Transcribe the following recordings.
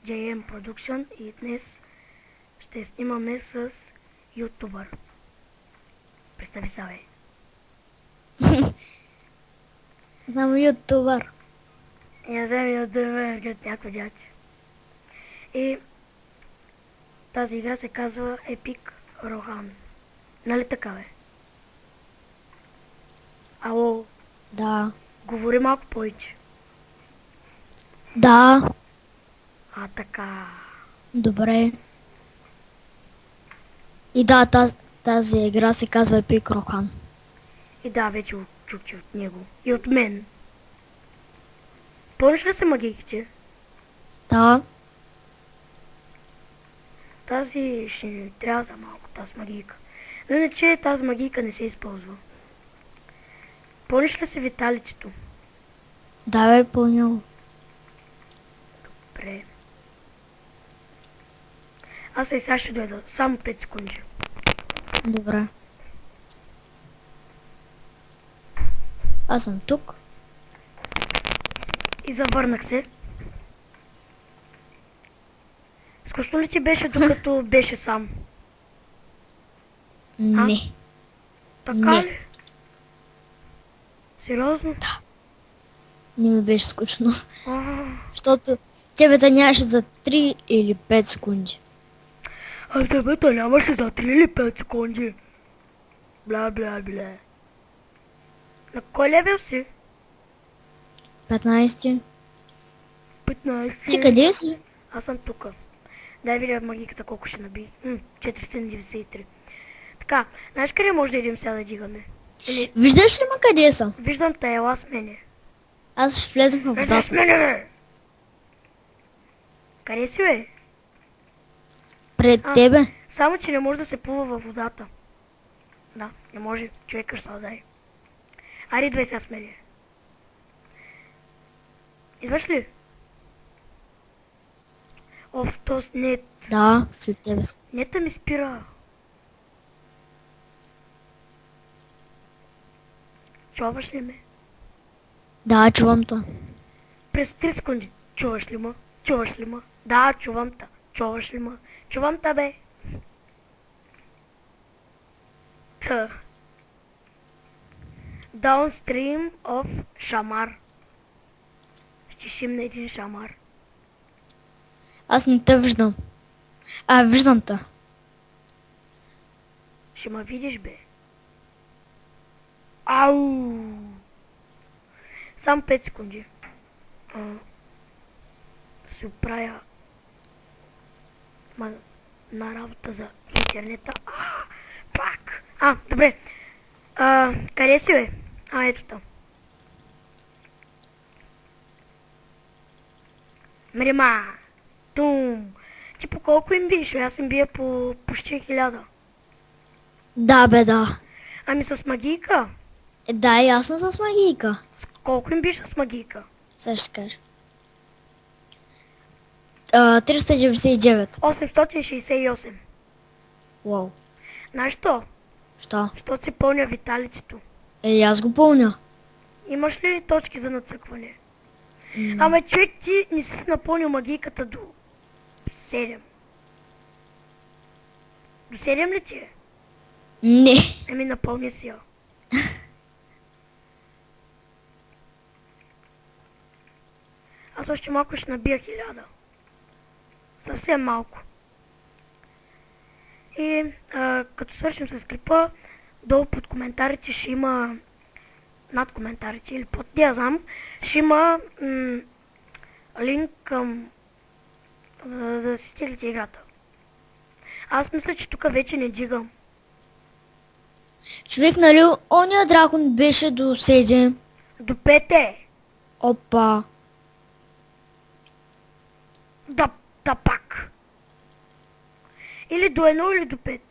JM Production и днес ще снимаме с ютубър. Представи се, бе. Само ютубър. Я знам ютубър, като някой дядь. И тази игра се казва Epic Rohan. Нали така, бе? Ало, Да. говори малко повече. Да. А, така. Добре. И да, тази игра се казва Epic Rohan. И да, вече чух от него. И от мен. Помниш ли се магиките? Да. Тази ще ни трябва за малко, тази магийка. Но иначе тази магийка не се използва. Помниш ли се виталицето? Да, бе, понял. Добре. Аз и сега ще дойда. Само 5 секунди. Добре. Аз съм тук. И завърнах се. Скучно ли ти беше докато беше сам? Не. Така Не. ли? Сериозно? Не ми беше скучно. А, Защото тебе да нямаше за 3 или 5 секунди. а тебе нямаше за 3 или 5 секунди. Бла бла бла. На кой левел си? 15. 15. Ти къде си? Аз съм тука. Дай видя магиката колко ще наби. 493. Така, знаеш къде може да идем сега да дигаме? Или, Виждаш ли ма къде съм? виждам те, ела с мене. Аз ще влезем в Виждаш с водата. мене, бе! Къде си, бе? Пред А. тебе. Само, че не може да се плува във водата. Да, не може. Човек ще се дай. Ари, идвай сега с мене. Идваш ли? Оф, този нет. Да, след тебе съм. Нета ми спира. Чуваш ли ме? Да, чувам то. През 3 секунди. Чуваш ли ма? Чуваш ли ма? Да, чувам та. Чуваш ли ма? Чувам та, бе. Та. Downstream of Шамар. Ще шимне един шамар. Аз не те виждам. Виждам те. Ще ма видиш, бе. Ау! Само 5 секунди. Си оправя на работа за интернета. Пак! Добре. Къде си, бе? Ето там. Мрима! Тум! Ти по колко им биеш? Аз им бия по почти 1000. Да, бе, да. Ами с магийка? Да, и аз съм с магийка. С колко им биеш с магийка? Също ще кажа. 399. 868. Уау. Знаеш що? Що? Защото си пълня виталицето. Аз го пълня. Имаш ли точки за нацъкване? Ама човек, ти не си напълнил магийката до 7. До 7 ли ти е? Не. Ами напълня си я. Аз още малко ще набия 1000. Съвсем малко. И като свършим с клипа, долу под коментарите ще има, над коментарите или под тия знам, ще има линк към за да си стиглите играта. Аз мисля, че тук вече не дигам. Човек, нали, ония дракон беше до 7. До 5 е. Опа. Да пак. Или до 1 или до 5.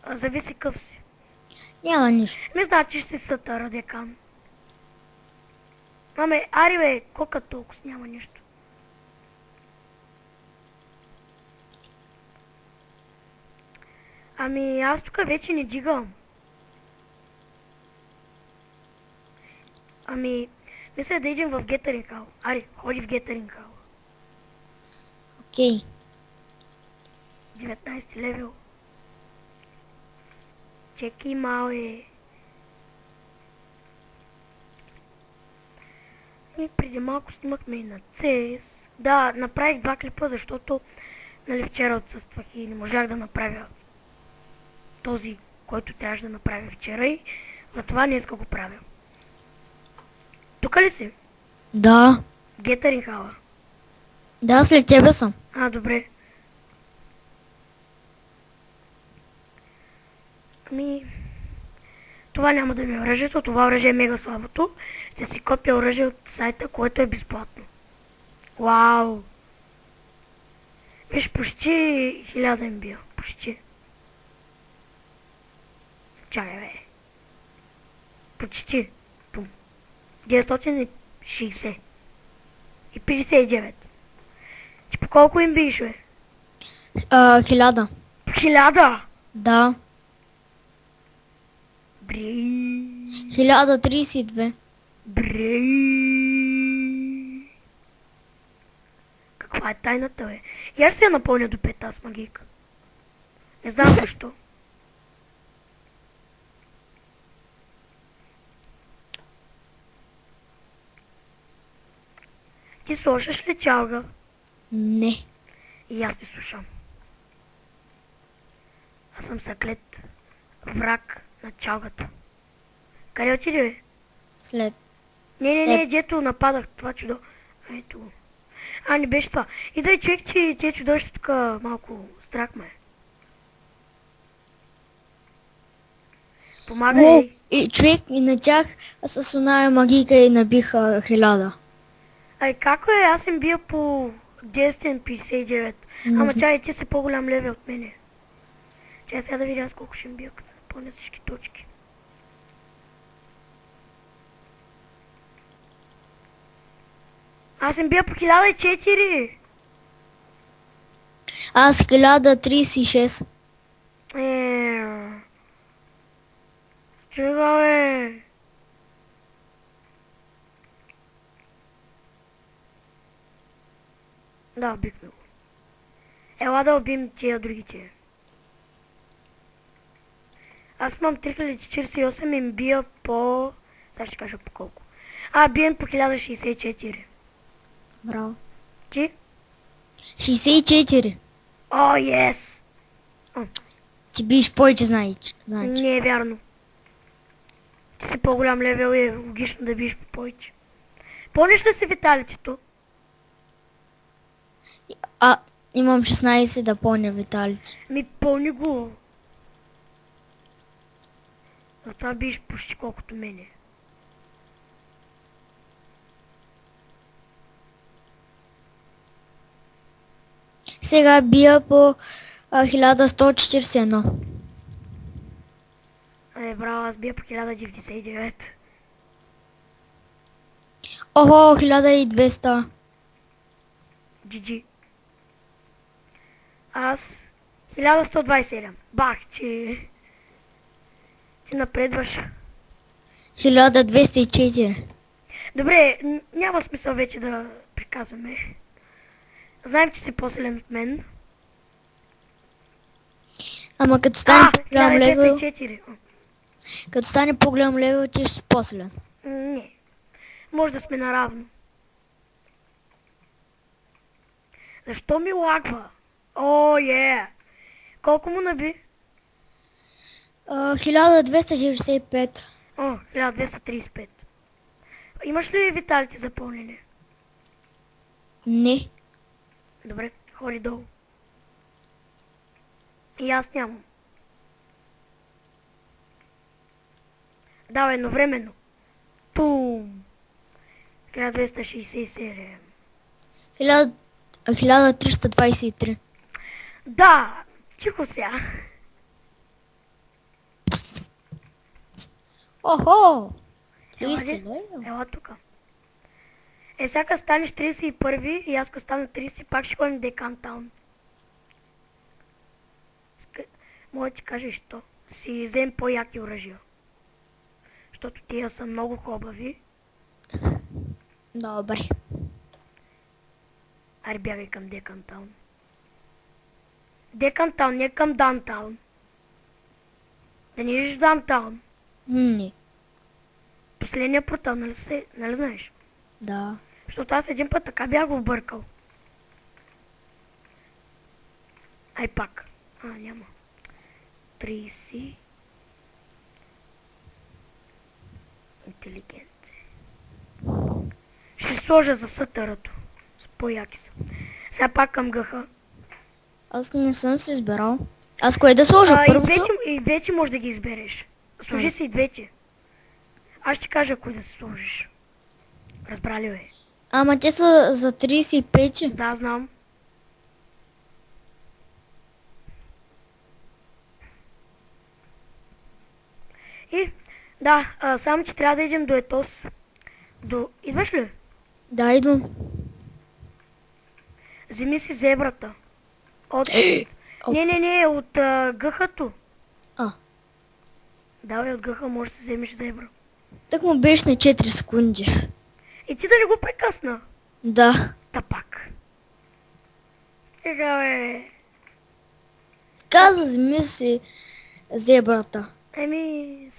Зависи къв си. Няма нищо. Не значи ще си съта радикан. Аме, ари бе, колко толкова няма нищо. Ами аз тук вече не дигам. Ами, мисля да идем в Гетъринг Хал. Ари, ходи в Гетъринг Хал. Окей. 19 левел. Чеки мале. И преди малко снимахме и на CS. Да, направих 2 клипа, защото нали, вчера отсъствах и не можах да направя този, който трябваше да направя вчера и затова днеска го правя. Тука ли си? Да. Гетъринг хала. Да, след тебе съм. А, добре. Ами... Това няма да ми е оръжието, това оръжие е мега слабото. Ще си копия оръжие от сайта, което е безплатно. Вау! Виж, почти 1000 им бил. Почти. Чакай, бе. Почти. Пум. 960. И 59. Че по колко им биш, бе? 1000. 1000! Да. Брей. 1032. Брей. Каква е тайната, бе? Я ще се я напълня до 5 аз магийка. Не знам защо. Ти слушаш ли чалга? Не. И аз ти слушам. Аз съм съклет враг на чалгата. Къде отиде, бе? След. Не, дето нападах това чудо. Ето го. А, не беше това. И дай човек, че тия чудовища тук малко страх ме. Помагай. И човек и на тях с оная магийка и набиха 1000. Ай, како е? Аз съм бил по 1059. Ама чай, ти си по-голям левел от мене. Чай сега да видя аз колко ще им бил, като запълня всички точки. Аз съм бил по 1004. Аз 1036. Чува, бе. Да, убихме го. Ела да убим тия другите. Аз имам 3048 и им бия по... Сега ще кажа по колко. Бием по 1064. Браво. Ти? 64. О, ес! Ти биш повече, значи. Не е вярно. Ти си по-голям левел и е логично да биеш по повече. Помниш ли си Виталичето? Имам 16 да пълня Виталич. Ми пълни го. Затова биеш почти колкото мене. Сега бия по 1141. Браво, аз бия по 1099. Охо, 1200. GG. Аз 1127. Бах, че... Ти напредваш. 1204. Добре, няма смисъл вече да приказваме. Знаем, че си по-силен от мен. Ама като стане по-голям левел, 1204. като стане по-голям левел, ти ще си по-силен. Не. Може да сме наравно. Защо ми лагва? О, е! Колко му наби? 1265. О, 1235. Имаш ли виталити за пълнене? Не. Добре, ходи долу. И аз нямам. Давай едновременно. Пум! 1267. 1323. Да! Тихо сега. Охо! Ела 30 ли? левел? Ела тука. Сега като станеш 31 и аз като стана 30, пак ще ходим Декантаун. Мога да ти кажа що. Си взем по-яки оръжия. Защото тия са много хубави. Добре. Аре бягай към Декантаун. Де към таун, не към даунтаун. Да не идеш в даунтаун. Не. Последния портал, нали знаеш? Да. Защото аз един път така бях го объркал. Ай пак. Няма. 30. Интелигенция. Ще сложа за сътърато. С по-яки са. Сега пак към гъха. Аз не съм си избирал. Аз кое да сложа? Първото? И двете може да ги избереш. Сложи си и двете. Аз ще кажа кой да се сложиш. Разбрали бе? Ама те са за 35. Да, знам. И, да, само че трябва да идем до Етос. Идваш ли? Да, идвам. Вземи си зебрата. Не, от гъхато. Да, бе, от гъха можеш да си вземеш зебра. Так му беше на 4 секунди. И ти да не го прекъсна. Да. Та пак. Сега, бе. Каза, вземи си зебрата.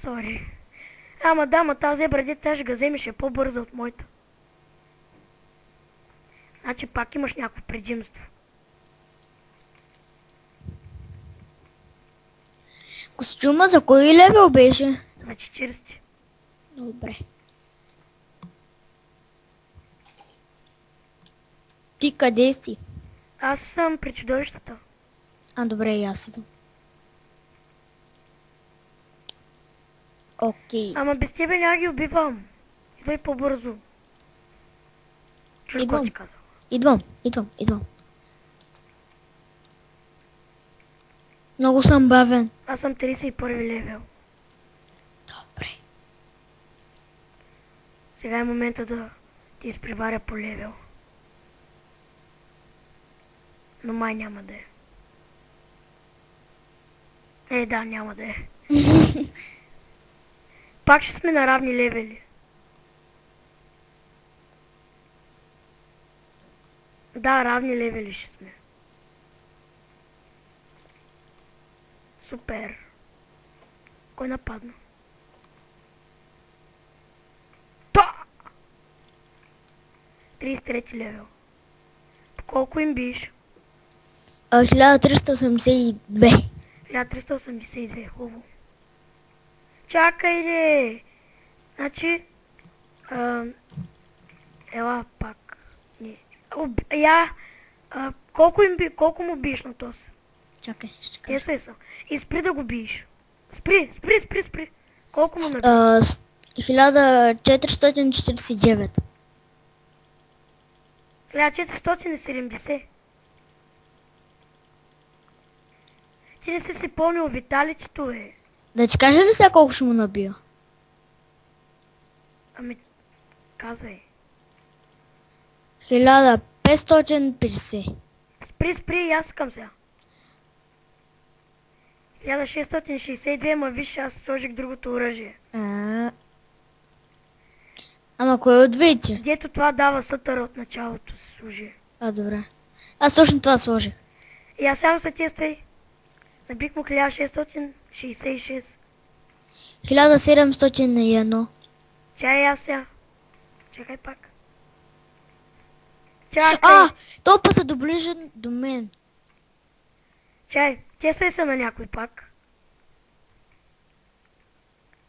Сори. Ама тази зебра деца ще ga вземеш е по-бърза от моята. Значи пак имаш някакво предимство. Костюма за кой левел беше? За 40. Добре. Ти къде си? Аз съм при чудовищата. Добре, и аз идвам. Окей. Ама без тебе няма ги убивам. Идвай по-бързо. Чуй какво ти казал. Идвам. Много съм бавен. Аз съм 31 левел. Добре. Сега е момента да ти изпреваря по левел. Но май няма да е. Да, няма да е. Пак ще сме на равни левели. Да, равни левели ще сме. Супер. Кой нападна? Та! 33 левел. По колко им биш? 1382. 1382, хубаво. Чакай де! Значи... ела пак. Не. Колко му биеш на този? Чакай, ще кажа. Те са. И спри да го биеш. Спри. Колко му наби? 1449. 1470. Ти не си си пълнил виталичето, бе. Да ти кажа ли сега колко ще му набия? Казвай. 1550. Спри, и аз искам сега. 1662, ма виж, аз сложих другото оръжие. Ама кой от двете? Дето това дава сътъра от началото се служи. Добре. Аз точно това сложих. И аз само сътествай. Набих му 1666. 1701. Чай аз сега. Чакай пак. Чакай. Толкова са доближен до мен. Чай, тествай се на някой пак.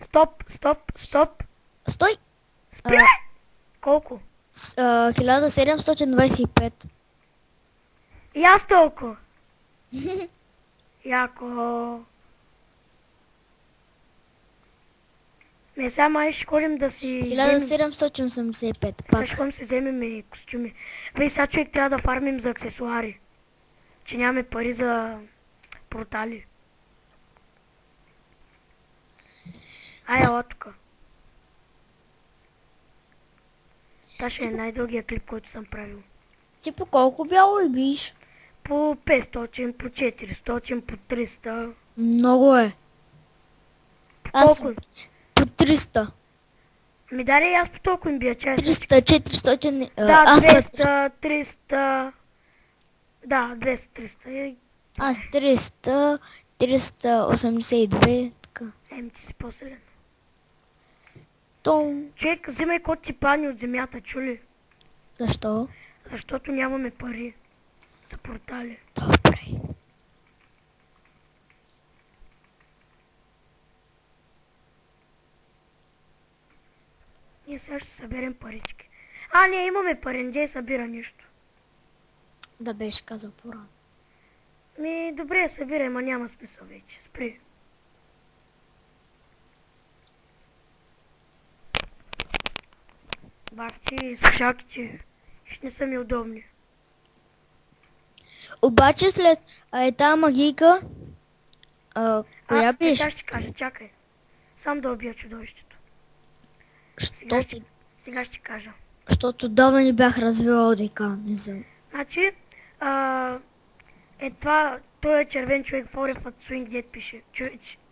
Стоп. Стой! Спри! Колко? 1725. И аз толкова. Яко. Не, сега май ще ходим да си... 1785. Сега Пак. ще ходим си вземем и костюми. Вей, сега човек трябва да фармим за аксесуари. Че нямаме пари за портали. Ела тука. Та ще е най-дългия клип, който съм правил. Ти по колко бяло и биш? По 500, по 400, по 300. Много е. По Аз колко? по 300. Ми даде и аз по толкова им бия чай. 300, 400. Да, аз 200, 300. Да, 200, 300. Аз 300, 382, така. Еми ти си по-силен. Том, Човек, взимай код ти пани от земята, чули? защо? Защото нямаме пари за портали. Добре. Ние сега ще съберем парички. А, не, имаме пари, не събира нищо. Да беше казал по-рано. Добре, събирай, ма няма смисъл вече. Спри. Бахти, слушалките ще не са ми удобни. Обаче след тази магийка, коя Сега беше? ще кажа, чакай. Сам да убия чудовището. Сега ще кажа. Защото давно не бях развила ОДК, не знам. Значи, това, той е червен човек, Форев от Суинг, дет пише.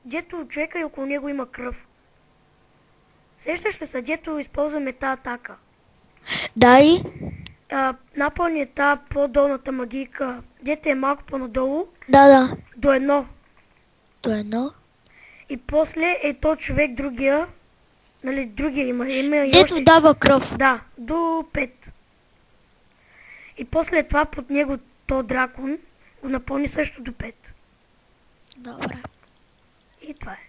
Дето човека и около него има кръв. Сещаш ли се, дето използваме тази атака? Дай, Напълни тази по-долната магийка, дето е малко по-надолу, да, до 1. до едно. И после е то човек другия, нали, другия има и Дето още... дава кръв. Да, до 5. И после това под него то дракон го напълни също до 5. Добре. И това е.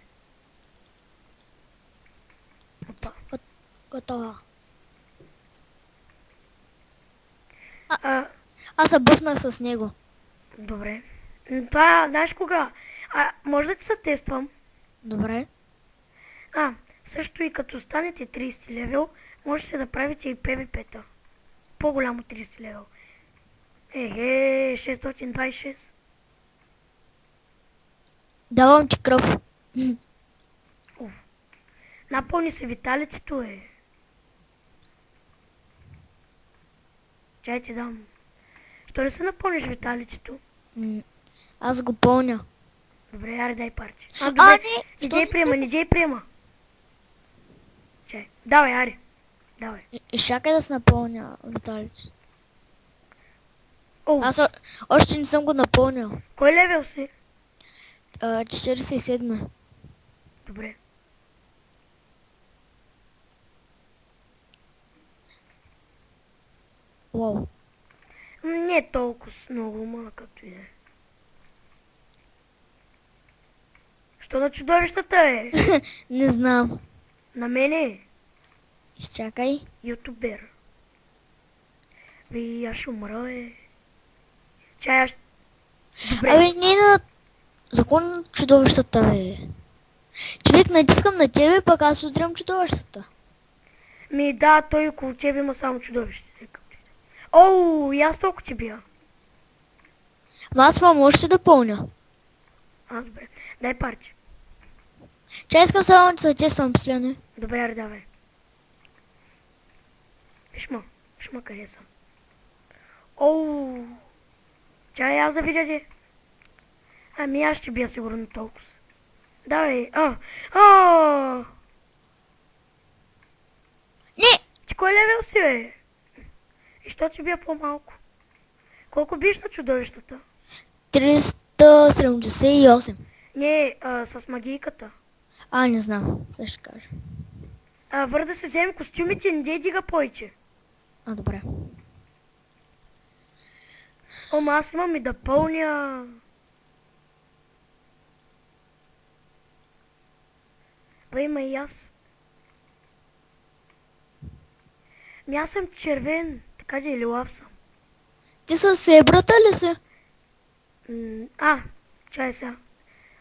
Опа. Готова. А, Аз се бъфнах с него. добре. Това, знаеш кога? Може да ти се тествам? Добре. Също и като станете 30 левел, можете да правите и PvP-та. По-голямо 30 левел. 626. Давам ти кръв. Напълни се виталицето, Чай ти дам. Що не се напълниш виталицето? Аз го пълня. Добре, яре дай парче. Добре, не, не дей приема. Чай, давай, аре. Давай. Изчакай да се напълня виталицето. О, Аз още не съм го напълнил. кой левел си? 47. Добре. Уау. Не е толкова много, ма като и да е. Що на чудовищата е? Не знам. На мене е. Изчакай. Ютубер. Аз ще умра, Чай, аз... Добре. Абе, не на закон чудовищата, бе. Човек, натискам на тебе, пък аз удрям чудовищата. Да, той около тебе има само чудовище. Оу, и аз толкова ти бия. Ама аз мам още да пълня. Добре. Дай парче. Чай, искам само да се тествам последно. Добре, аре, давай. Виж ма къде съм. Оу. Чай, аз да видя де. Аз ще бия сигурно толкова. Давай. Не! Ти кой левел си, бе? И що ти бия по-малко? Колко биеш на чудовищата? 378. Не, с магийката. Не знам. Сега ще кажа. Да се вземе костюмите, не дей дига повече. Добре. Аз имам и да пълня. Има и аз. Аз съм червен, така да и лилав съм. Ти с зебрата ли си? Чай сега.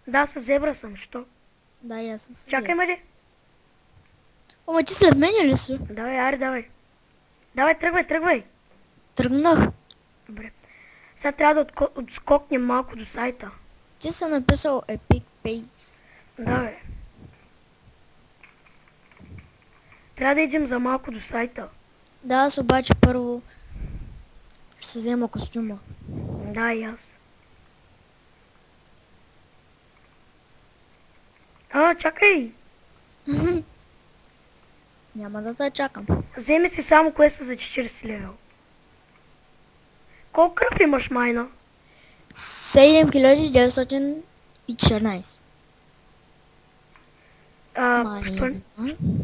Да, с зебра съм, що? Да, и аз съм с Чакай ме де. Ама ти след мене ли си? Давай, аре, давай. Давай, тръгвай. Тръгнах. Добре. Сега трябва да отскокнем малко до сайта. Ти си написал Epic Pages. Давай. Трябва да идем за малко до сайта. Да, аз обаче първо ще се взема костюма. Да, и аз. Чакай! Няма да те чакам. Вземи си само кое са за 40 левел. Колко кръв имаш, майна? 7914.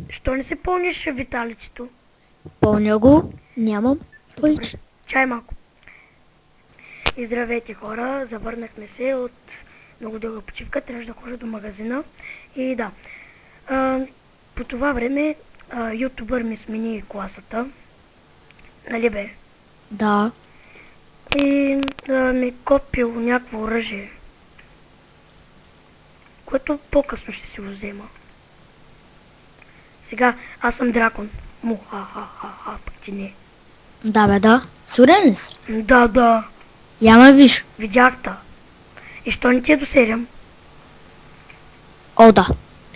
Що не се пълниш Виталичето? Пълня го. Нямам повече. Чай малко. И здравейте хора, завърнахме се от много дълга почивка, трябваше да ходя до магазина. И да, по това време ютубър ми смени класата. Нали бе? Да. И ми копил някакво оръжие, което по-късно ще си го взема. Сега аз съм дракон. Му-ха-ха-ха-ха, пък ти не. Да бе, да. Сигурен ли си? Да. Я ме виж. Видях та. И що не ти е до 7? О, да.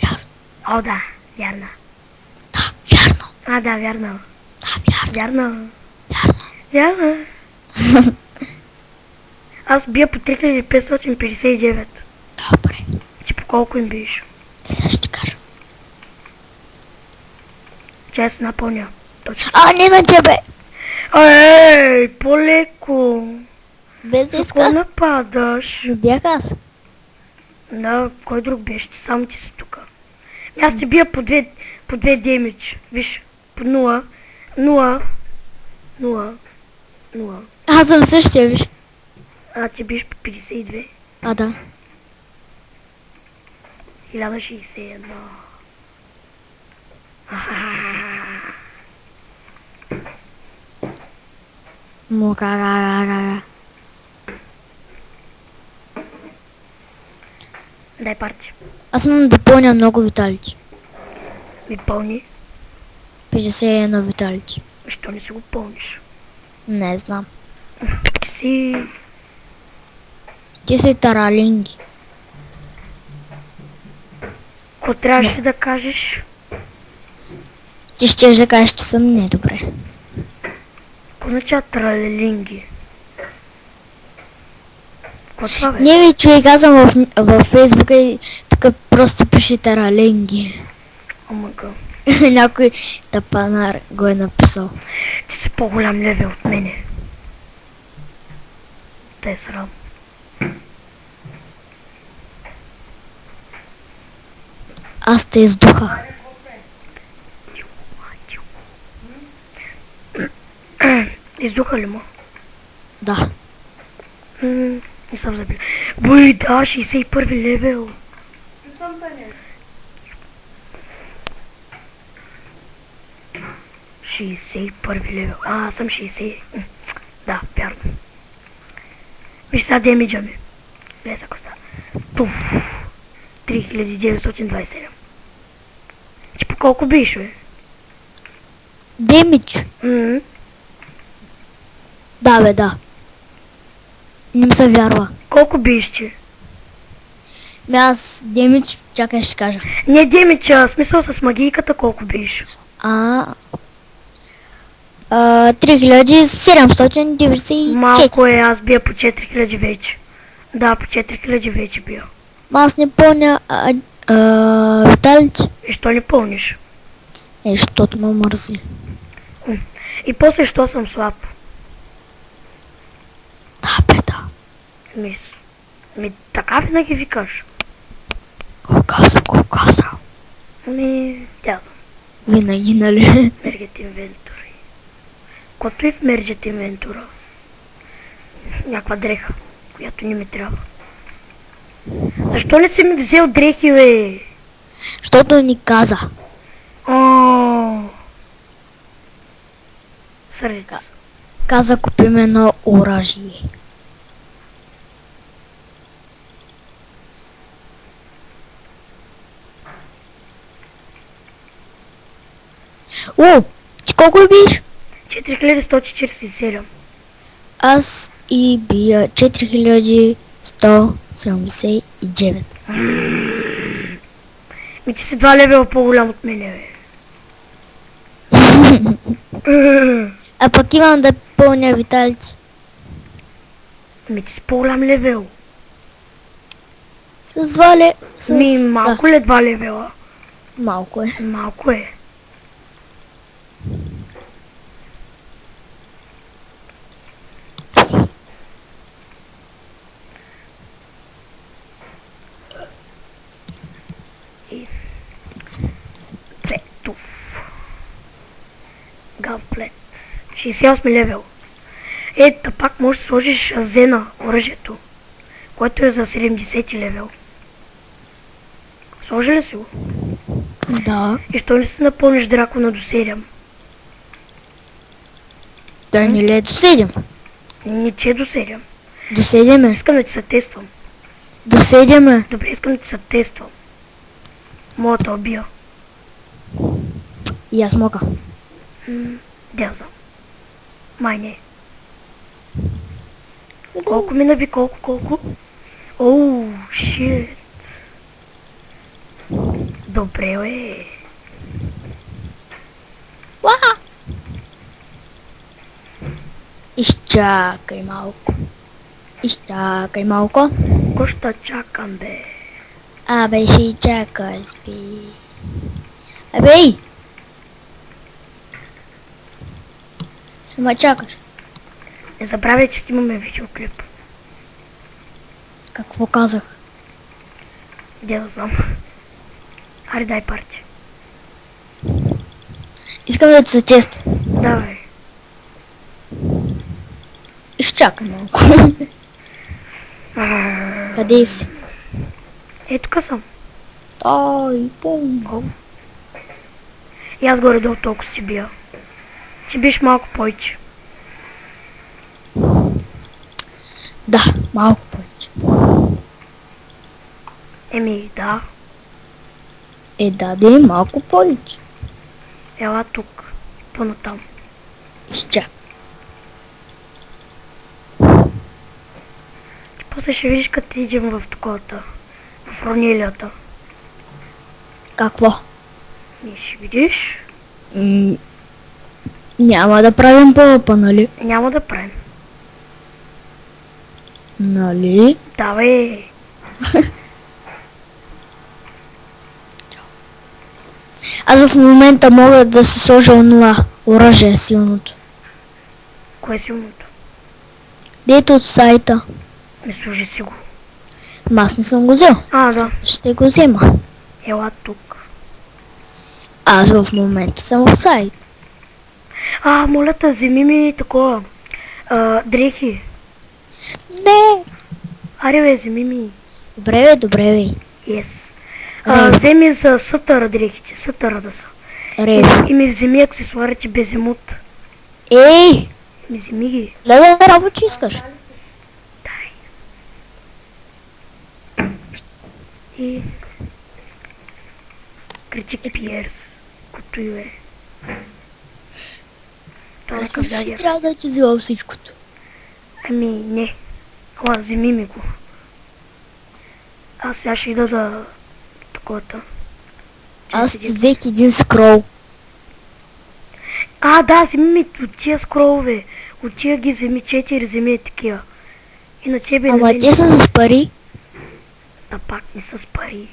Вярно. О, да, вярно. Да, вярно. Да, вярно. Да, вярно. Вярно. Аз бия по 3559. Добре. Ти по колко им биеш? Сега ще ти кажа. Чай се напълня. Точно. Не на тебе. Ей, по-леко. Без Какво иска. нападаш? Не бях аз. Да, кой друг беше? Ти само ти си тука. Аз ти бия по две демидж. Виж, по 0. Аз съм същия, виж. Ти биеш по 52. Да. 1061. Мука. Дай парти. Аз имам да пълня много виталити. Ми пълни. 51 виталити. Защо не си го пълниш? Не знам. Ти си... Ти си таралинги. Ко трябваше да кажеш? Ти ще да кажеш, че съм недобре. Ко означава тралелинги? Ко това бе? Не ви човек, аз съм в Фейсбука и тук просто пише таралинги. Омага. Някой тапанар го е написал. Ти си по-голям левел от мене. Те е срам. Аз те издухах. Издуха ли му? Да. Не съм забил. Бой, да, 61 левел. 61 левел. Аз съм 60. Да, вярно. Виж сега демиджа ми. Гледай сега коста. Туф. 3927. Ти по колко биш, бе? Демидж. Да, бе, да. Не ми се вярва. Колко биш, че? Аз демидж, чакай ще кажа. Не демиджа, смисъл с магийката колко биш. 3794. Малко е, аз бия по 4000 вече. Да, по 4000 вече бия. Аз не помня виталити. И що не пълниш? Защото ме мързи. И после, що съм слаб? Да, бе, да. Ми така винаги викаш. Го казал. Тя Винаги, нали? Мерджет инвентори. Кото и в Мерджет инвентора. Някаква дреха, която не ми трябва. Защо не си ми взел дрехи, бе? Защото ни каза. Сърдица. Каза купим едно оръжие. Ти колко биш? 4147. Аз и бия 4179. Ти си 2 левела по-голям от мене, бе. А пък имам да пълня виталити. Ти си по-голям левел. С вале. Малко ли 2 левела? Малко е. Малко е. 68 левел. Ето пак можеш да сложиш Зена, оръжието, което е за 70 левел. Сложи ли си го? Да. И що не си напълниш дракона до 7? Той не ли е до 7? Не, че е до 7. До 7 е. Искам да ти се тествам. До 7 е. Добре, искам да ти се тествам. Мога да те убия. И аз мога. Да знам. Май не. Колко ми наби? Колко? Оу, шит. Добре, бе. Уа! Изчакай малко. Изчакай малко. Ко ще чакам, бе? Абе, ще чакай, спи. Абе! Ще ме чакаш. Не забравяй, че имаме видеоклип. Какво казах? Де да знам. Аре, дай парче. Искам да ти се често. Давай. Изчакай малко. Къде си? Е, тук съм. Ой, пум. О. И аз горе-долу толкова си бия. Ще биш малко повече. Да, малко повече. Еми, да. Е, даде малко повече. Ела тук. По-натам. Изчакай. После ще видиш като идем в таковата. В ронилията. Какво? И ще видиш. Няма да правим пълъпа, нали? Няма да правим. Нали? Давай. Аз в момента мога да се сложа онова оръжие силното. Кое е силното? Дето от сайта. Не служи си го. Ма аз не съм го взел. А, да. Ще го взема. Ела тук. Аз в момента съм в сайт. А, моля те, вземи ми такова. Дрехи. Не. Аре бе, вземи ми. Добре бе, добре бе. Yes. Добре. Вземи за сътъра дрехите. Сътъра да са. Ре. И ми вземи аксесуарите без емут. Ей! Ми вземи ги. Леле, работи искаш. Дай. И... Критик Пиерс. Кото и е. Това е Аз към мисля, че дадя. трябва да ти взела всичкото. Ами, не. Ала, вземи ми го. Аз сега ще ида да... Таковата. Аз ти взех един скрол. А, да, вземи ми от тия скролове. От тия ги вземи 4, вземи е такива. И на тебе Ама нали, те са с пари. да пак не са с пари.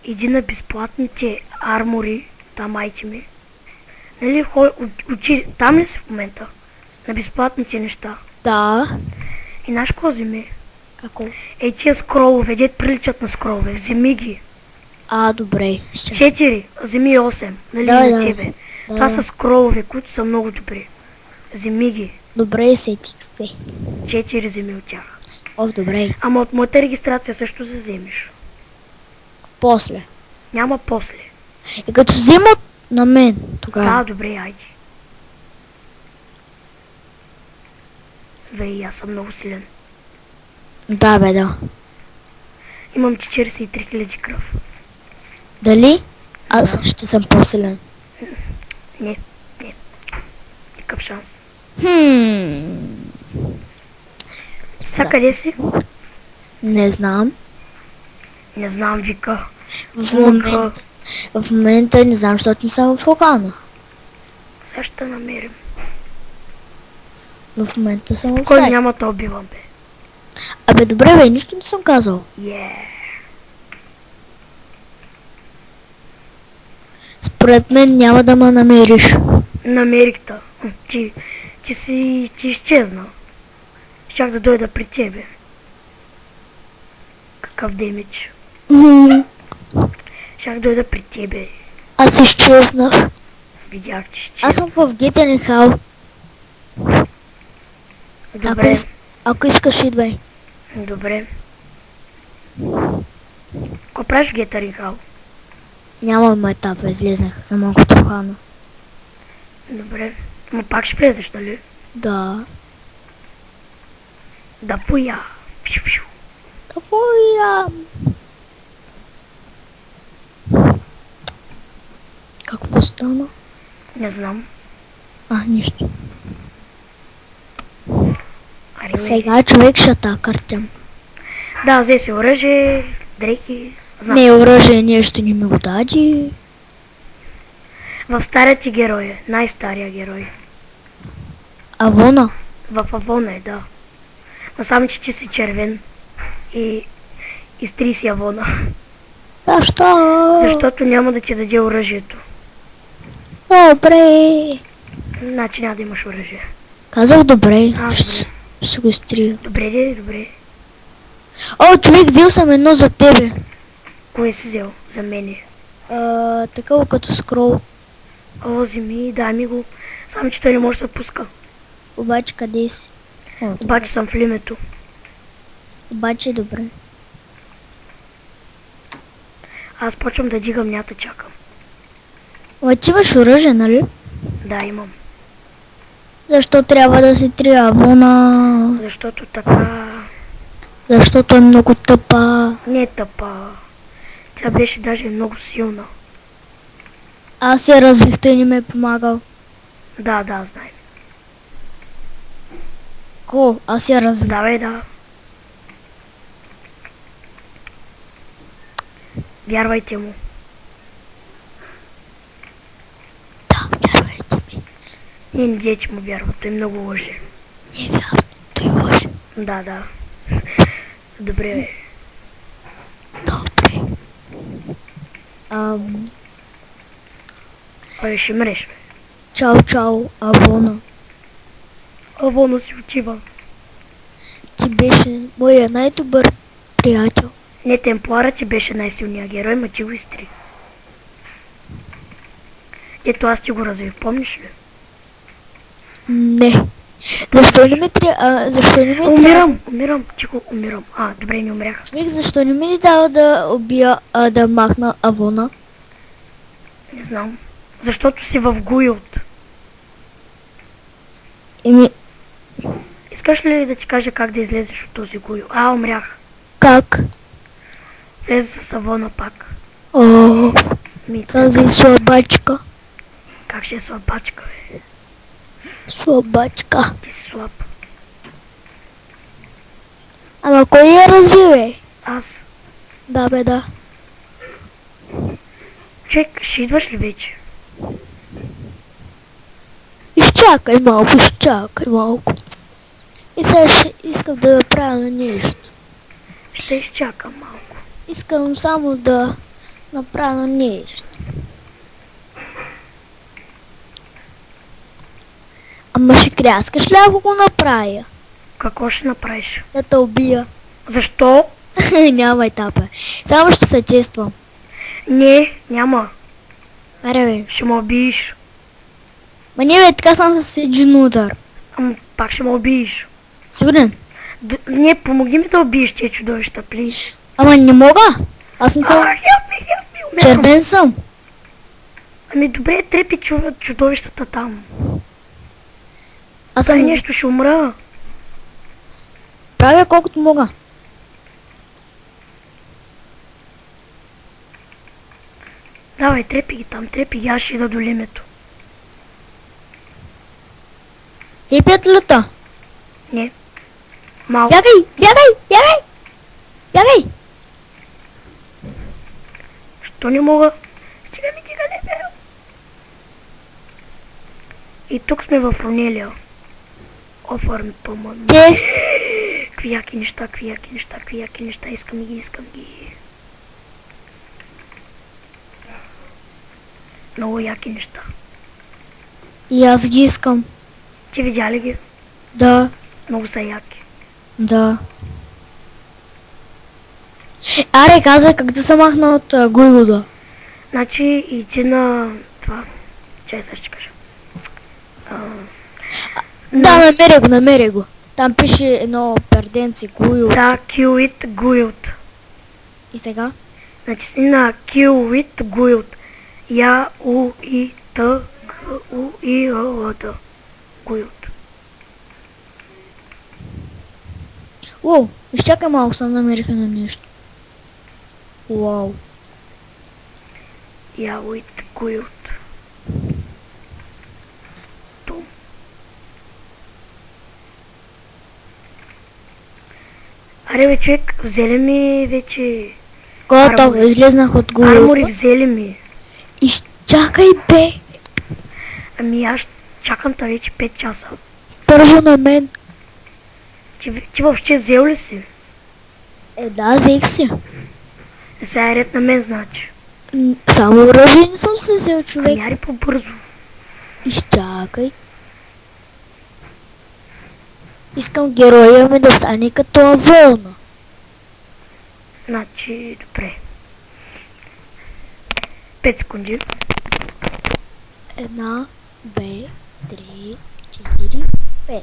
Иди на безплатните армори, там майче ми. Нали, учи, там ли си в момента? На безплатните неща. Да. И наш какво вземи? Какво? Ей, тия скролове, дет приличат на скролове, вземи ги. А, добре. 4, вземи 8, нали Да, на да. тебе. Да. Това са скролове, които са много добри. Вземи ги. Добре, сетих се. 4 вземи от тях. О, добре. Ама от моята регистрация също се вземеш. После. Няма после. И като вземат на мен, тогава. Да, добре, айде. Бе, и аз съм много силен. Да, бе, да. Имам 43 000 кръв. Дали? Аз ще съм по-силен. Не. Никакъв шанс. Сега къде си? Не знам. Не знам, вика. В момента не знам, защото не съм в вулкана. Сега ще намерим. В момента съм в Кой сайт. няма да убивам, бе? Абе, добре, бе, нищо не съм казал. Според мен няма да ме намериш. Намерих та. Ти изчезна. Щях да дойда при тебе. Какъв демидж. Щях да дойда при тебе. Аз изчезнах. Видях, че изчезна. Аз съм в Гетен Хал. Добре, Ако искаш, идвай. добре. Ко правиш в Гетаринг Хал? Нямам етапа, излезнах за малко трохана. Добре. Но пак ще влезеш, нали? Да. Да пуя. Пшу-пшу. Какво Какво стана? Не знам. Нищо. Аре, Сега човек ще атакартям. Да, взе си оръжие, дрехи. Знам. Не, оръжие нещо не ми го дади. В стария ти герой е. Най-стария герой. Авона? В Авона е, да. Но само, че ти си червен. И изтри си Авона. Защо? Защото няма да ти даде оръжието. Добре. Значи няма да имаш оръжие. Казах добре. Добре. Ще го изтрия. Добре, добре. О, човек, взел съм едно за тебе. Кое си взел за мене? Такова като скрол. О, вземи, дай ми го. Само, че той не може да се пуска. Обаче къде си? Обаче съм в лимето. Обаче добре. Аз почвам да дигам, нята чакам. Ти имаш оръжие, нали? Да, имам. Защо трябва да си три Авона? Защото така... Защото е много тъпа. Не е тъпа. Тя беше даже много силна. Аз я развих, той не ме е помагал. Да, знаем. Ко? Аз я развих. Да, бе, да. Вярвайте му. Да, вярвайте ми. Не дей, че му вярва, той много лъже. Не вярвам, той лъже. Да. Добре, бе. Добре. Ой, ще мреш, бе. Чао, Авона. Авона си отива. Ти беше моя най-добър приятел. Не, Темплара ти беше най-силният герой, ма ти го изтри. Ето аз ти го развих, помниш ли? Не. Защо не ме трябва? Умирам, тихо, умирам. Добре, не умрях. Човек, защо не ми дава да убия, да махна Авона? Не знам. Защото си в Гуилд. Искаш ли да ти кажа как да излезеш от този Гуилд? Умрях. Как? Влезе с Авона пак. Тази слабачка. Как ще е слабачка, бе? Слабачка. Ти си слаб. Ама кой я разви, бе? Аз. Да, бе, да. Човек, ще идваш ли вече? Изчакай малко. И сега искам да направя нещо. Ще изчакам малко. Искам само да направя нещо. Ама ще кряскаш ли ако го направя? Какво ще направиш? Да те убия. Защо? Няма етапа. Само ще се тествам. Не, няма. Аре, бе. Ще ме убиеш. Ма не, бе, така съм с един удар. Пак ще ме убиеш. Сигурен? Не, помоги ми да убиеш тия чудовища, плиш. Ама не мога. Аз не съм... Умирам. Червен съм. Ами добре, трепи чудовищата там. Аз Ай, съм... нещо ще умра. Правя колкото мога. Давай, трепи ги там, аз ще ида до лимето. Ти петлята. Не. Малко. Бягай! Що не мога? Стига ми тига не бе. И тук сме в Ронелия. Офърн помън. Тез. Какви яки неща, искам ги. Много яки неща. И аз ги искам. Ти видя ли ги? Да. Много са яки. Да. Аре, казвай как да се махна от Гуйлуда. Значи иди на това. Чай сега ще кажа. Да, намеря го. Там пише едно перденци, гуйо. Да, Кюит Гуилт. И сега? Значи на Кюит Гуилт. Я У И Т Г У И Л Т. Гуилт. Уау, изчакай малко, съм намериха на нещо. Уау. Я Уит Гуилт. Том. Аре бе, човек, взели ми вече... Готово, Армори. излезнах от Армори гуйото. взели ми. Изчакай бе! Ами аз чакам та вече 5 часа. Първо на мен. Ти въобще взел ли си? Да, взех си. Сега е ред на мен, значи. Само оръжие не съм се взел, човек. Ами ари по-бързо. Изчакай. Искам героя ми да стане като Авона. Значи, добре. 5 секунди. 1, 2, 3, 4, 5.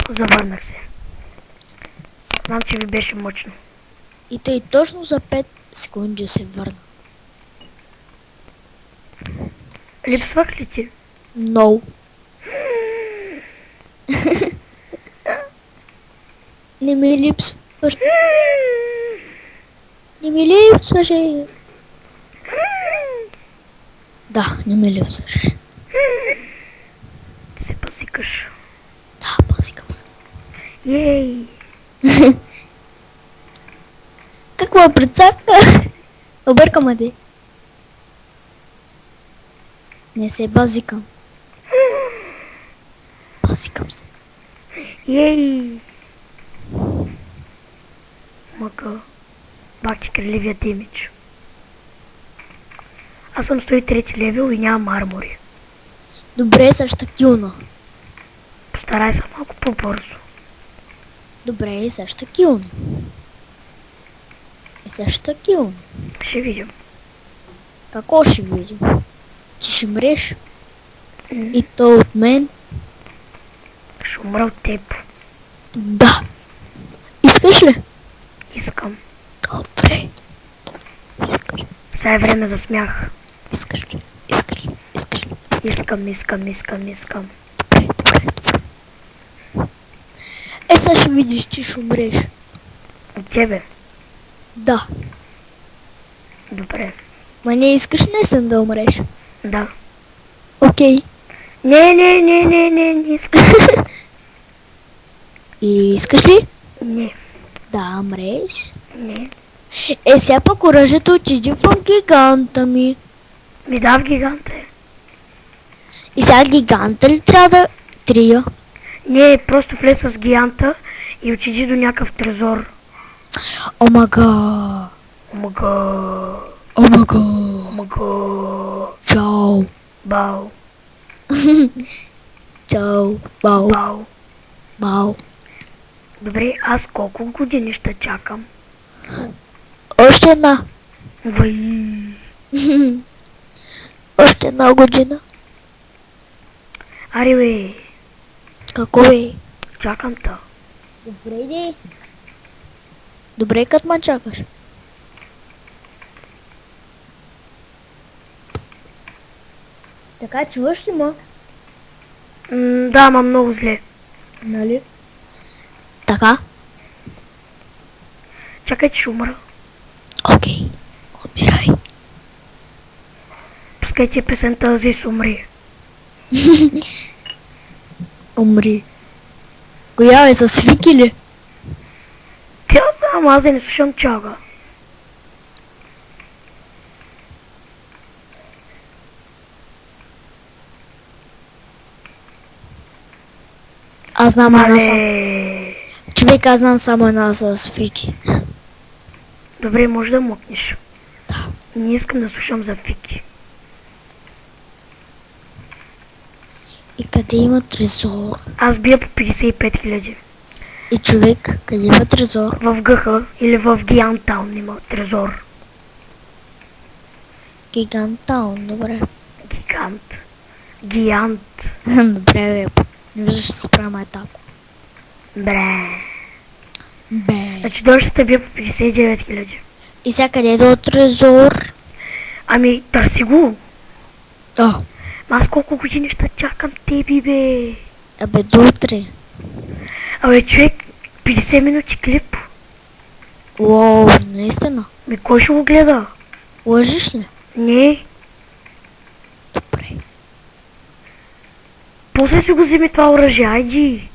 Завърнах се. Знам, че ви беше мъчно. И тъй точно за 5 секунди се върна. Липсвах ли ти? No. Не ми липсваш. Не ми липсваше. Да, не ми липсваше. Се пасикаш. Да, пасикам се. Ей! Какво е прецака? Объркаме ти. Не се базикам. Базикам се. Ей! Мъка. Бах ти крилевия демидж. Аз съм 103 левел и нямам армори. Добре, съща килна. Постарай се малко по-бързо. Добре, съща килна. И съща килна. Ще видим. Какво ще видим? Че ще мреш? И то от мен? Ще умра от теб. Да. Искаш ли? Искам. Добре. Искаш. Сега е време за смях. Искаш ли? Искаш ли? Искаш ли? Искам. Добре, добре, добре. Сега ще видиш, че ще умреш. От тебе. Да. Добре. Ма не искаш наистина да умреш. Да. Окей. Не искам. И искаш ли? Не. Да, умреш. Не. Сега пък оръжието отиди в гиганта ми. Ми дав гиганта е. И сега гиганта ли трябва да трия? Не, просто влез с гиганта и отиди до някакъв трезор. Омага. Омага. Чао. Бау. Чао. Бау. Бау. Бау. Добре, аз колко години ще чакам? Още една. Вай. Още една година. Аре бе, Какво е? чакам та. Добре де. Добре, като ма чакаш. Така, чуваш ли ма? Да, ма много зле. Нали? Така? Чакай, че ще умра. Окей. Умирай. Пускай ти песента Азис умри. Умри. Коя е, с Вики ли? Тя знам, аз да не слушам чага. Аз знам една само. Мале. Човек, аз знам само една с Вики. Добре, може да мукнеш. Да. Не искам да слушам за Фики. И къде има трезор? Аз бия по 55 000. И човек, къде има трезор? В ГХ или в Гиантаун има трезор. Гигантаун, добре. Гигант. Гиант. Добре, бе. Не виждаш, че се правим етап. Бре. Бе. Значи дължата бие по 59 000. И сега къде е до трезор? Ами, търси го. О, Аз колко години ще чакам теби, бе. абе до утре. Абе, човек, 50 минути клип. Уоу, наистина. Ми, кой ще го гледа? Лъжиш ли? Не. Добре. После си го вземи това оръжие, айди.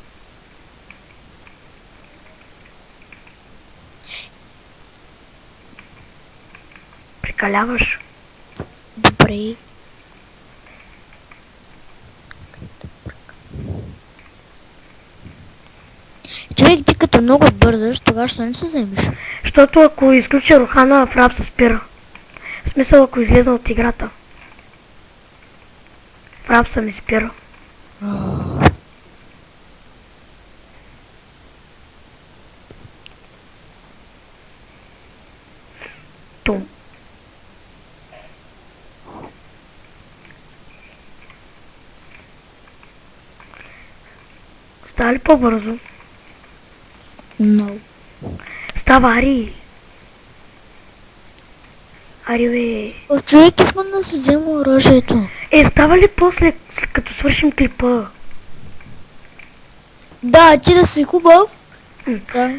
Прекаляваш. Добре. Човек, ти като много бързаш, тогава ще не се вземеш. Защото ако изключа Рохана, Фрап се спира. В смисъл, ако излезна от играта. Фрап се ми спира. Тум. Става ли по-бързо? Много. Става, Ари. Ари, бе. О, човек, искам да си взема оръжието. Става ли после, като свършим клипа? Да, ти да си хубав. М. Да.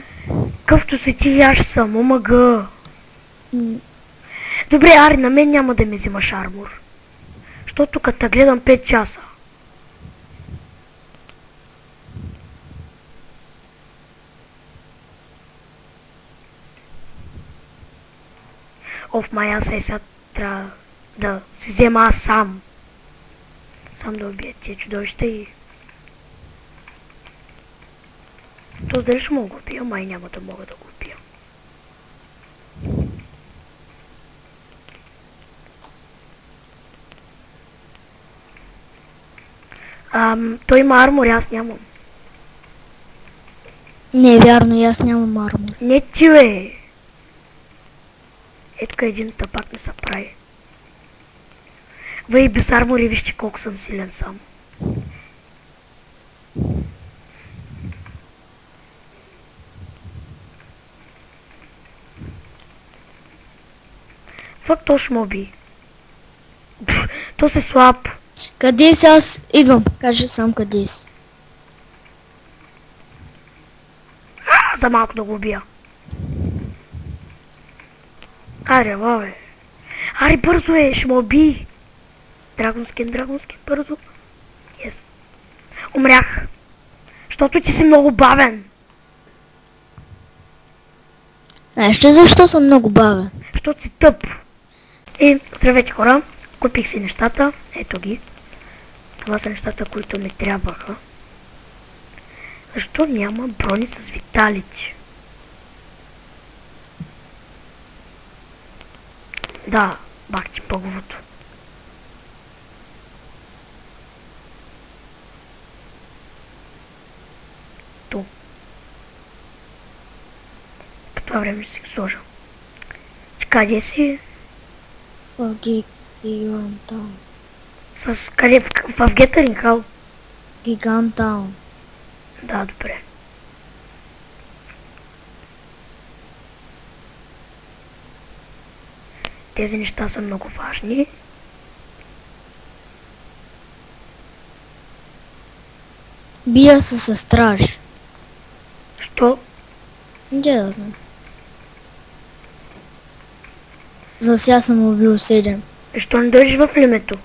Къвто се ти аз съм, омага. М, Добре, Ари, на мен няма да ми взимаш армор. Защото като те гледам 5 часа. Оф, май, аз сега трябва да си взема аз сам. Сам да убия тия чудовища и... То дали ще мога да го убия? Май няма да мога да го убия. Той има армор, аз нямам. Не е вярно, и аз нямам армор. Не ти, бе! Ето един тъпак не се прави. Вей, без армор и вижте колко съм силен сам. Фак, то ще ме уби. То се слаб. Къде си? Аз идвам. Кажи сам къде си. За малко да го убия. Аре, бабе. Аре, бързо е, ще ме уби. Драгонскин, бързо. Yes. Умрях. Защото ти си много бавен. Знаеш ли защо съм много бавен? Защото си тъп. И, здравейте хора, купих си нещата. Ето ги. Това са нещата, които ми трябваха. Защо няма брони с виталити? Да, бах ти пъговото. Ту. По това време ще си го сложа. Къде си? В Гигантаун. С къде? В Гетъринг Хал? Гигантаун. Да, добре. Тези неща са много важни. Бия се със страж. Що? Где да знам. За сега съм убил 7. Защо не дойдеш в лимето?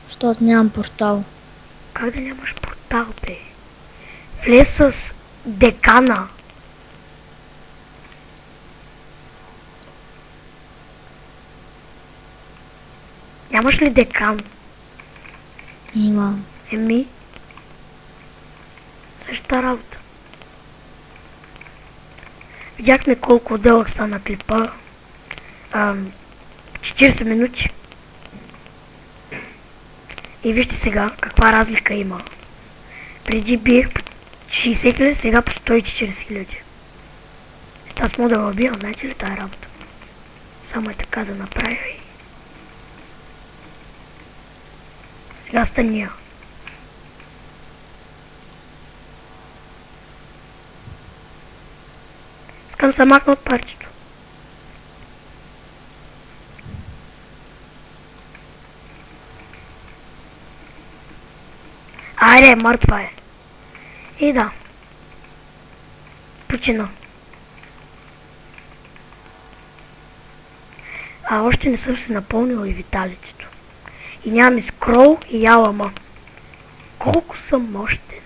Защото нямам портал. Как да нямаш портал, бе? Влез с декана. Нямаш ли декан? Имам. Еми? Същата работа. Видяхме колко дълъг стана клипа. 40 минути. И вижте сега каква разлика има. Преди биех по 60 000, сега по 140 000. Аз мога да го убивам, знаете ли тази работа? Само е така да направя и... Сега стания. Искам се макна от парчето. Айде, мъртва е. И да. Почина. Още не съм се напълнила и виталицето. И нямам и скрол и ялама. Колко съм мощен.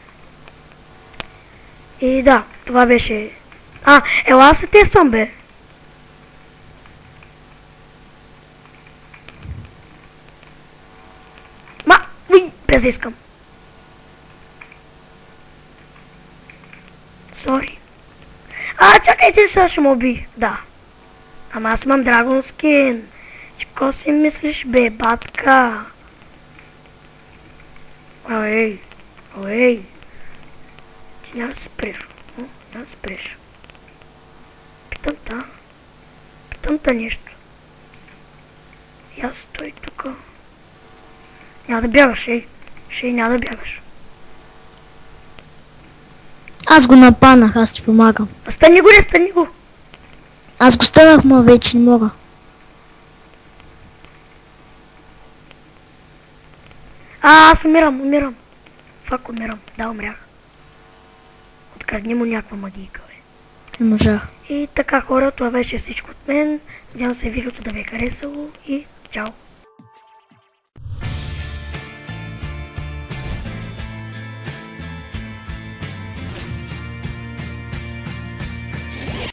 И да, това беше... ела се тествам, бе. Без да искам. Сори. Чакайте, сега ще му уби. Да. Ама аз имам драгон скин. Какво си мислиш, бе, батка? Ей. Ти няма да спреш. Няма да спреш. Питам та нещо. И аз стой тука. Няма да бягаш, няма да бягаш. Аз го нападнах, аз ти помагам. Стани го. Аз го станах, но вече не мога. Аз умирам. Фак умирам. Да, умрях. Открадни му някаква магийка, бе. Не можах. И така, хора, това беше всичко от мен. Надявам се видеото да ви е харесало и чао!